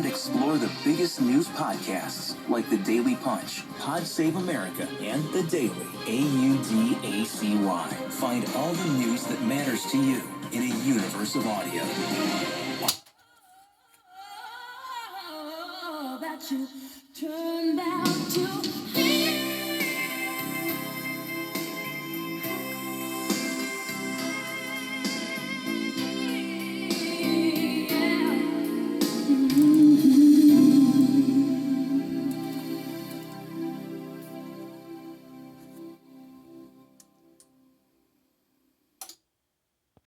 and explore the biggest news podcasts like The Daily Punch, Pod Save America, and The Daily, AUDACY. Find all the news that matters to you in a universe of audio. That you turned out to